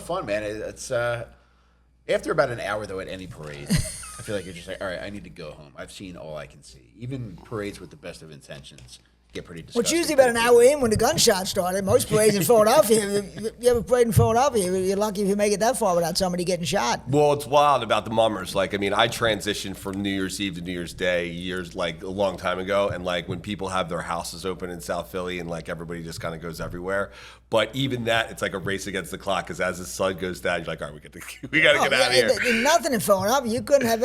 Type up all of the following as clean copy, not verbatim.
fun, man. It's after about an hour though at any parade, I feel like you're just like, all right, I need to go home. I've seen all I can see. Even parades with the best of intentions get pretty disgusting. Well, it's usually about an hour in when the gunshots started. Most parades in Philadelphia, you have a parade in Philadelphia, you're lucky if you make it that far without somebody getting shot. Well, it's wild about the mummers. Like, I mean, I transitioned from New Year's Eve to New Year's Day like a long time ago. And like when people have their houses open in South Philly and like everybody just kind of goes everywhere. But even that, it's like a race against the clock because as the sun goes down, you're like, all right, we got to get out of here. There's nothing in Philadelphia. You couldn't have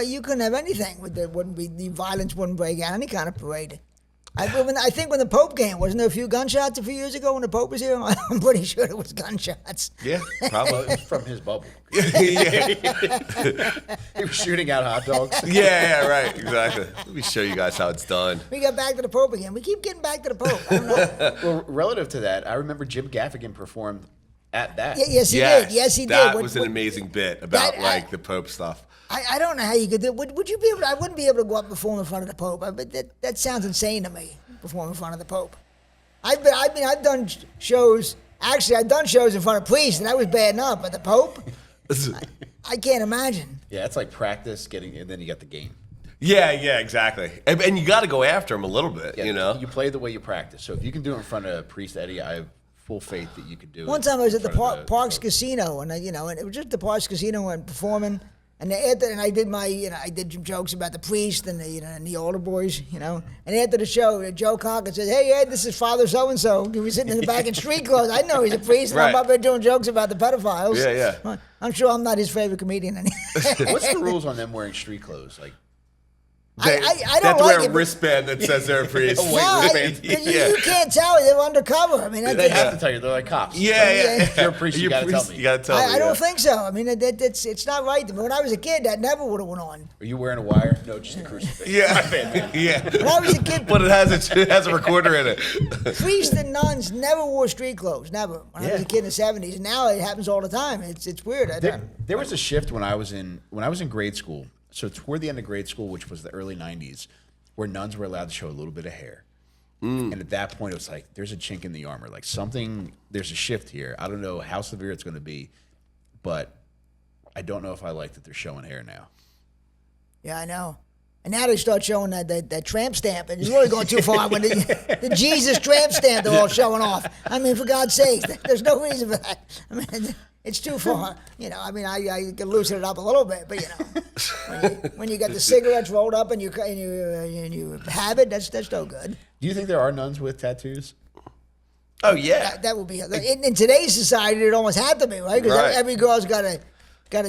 anything. The violence wouldn't break out any kind of parade. I think when the Pope came, wasn't there a few gunshots a few years ago when the Pope was here? I'm pretty sure it was gunshots. Yeah, probably. It was from his bubble. Yeah. He was shooting out hot dogs. Yeah, right, exactly. Let me show you guys how it's done. We got back to the Pope again. We keep getting back to the Pope. I don't know. Well, relative to that, I remember Jim Gaffigan performed at that. Yes, he did. Yes, he did. That was an amazing bit about the Pope stuff. I don't know how you could do it. Would you be able to, I wouldn't be able to go up and perform in front of the Pope. But that sounds insane to me, perform in front of the Pope. I've done shows. Actually, I've done shows in front of priests, and that was bad enough. But the Pope, I can't imagine. Yeah, it's like practice, and then you got the game. Yeah, exactly. And you got to go after him a little bit, yeah, you know? You play the way you practice. So if you can do it in front of Priest Eddie, I have full faith that you could do it. One time I was at the Parks Casino, and and it was just the Parks Casino and performing. And I did I did some jokes about the priest and the older boys, And after the show, Joe Cocker said, "Hey Ed, this is Father so and so. He was sitting in the back in street clothes. I know he's a priest. And I'm up there doing jokes about the pedophiles. Yeah. I'm sure I'm not his favorite comedian anymore." What's the rules on them wearing street clothes? Like, I don't they have to like wear it. a wristband that says they're a priest. You can't tell. They're undercover. I mean, they have to tell you. They're like cops. Yeah. If you're a priest, you got to tell me. You got to tell me. I don't think so. I mean, it's not right to me. When I was a kid, that never would have went on. Are you wearing a wire? No, just a crucifix. Yeah. When I was a kid, but it has a recorder in it. Priests and nuns never wore street clothes. Never. When I was a kid in the '70s, and now it happens all the time. It's weird. There was a shift when I was in grade school. So toward the end of grade school, which was the early '90s, where nuns were allowed to show a little bit of hair. And at that point, it was like, there's a chink in the armor. Like there's a shift here. I don't know how severe it's going to be, but I don't know if I like that they're showing hair now. Yeah, I know. And now they start showing that tramp stamp, and it's really going too far. When the Jesus tramp stamp, they're all showing off. I mean, for God's sake, there's no reason for that. I mean, it's too far. I mean, I can loosen it up a little bit, but when you got the cigarettes rolled up and you have it, that's no good. Do you think there are nuns with tattoos? Oh yeah, that would be in today's society. It almost had to be, right? Because every girl's got a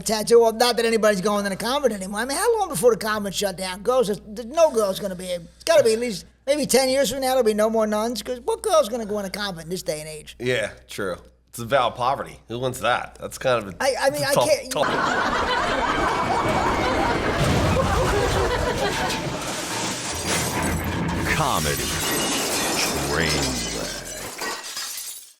tattoo. Well, not that anybody's going in a convent anymore. I mean, how long before the convent shut down? There's no girl's going to be. It's got to be at least maybe 10 years from now. There'll be no more nuns. Because what girl's going to go in a convent in this day and age? Yeah, true. It's a vow of poverty. Who wants that? That's kind of I can't. Comedy train.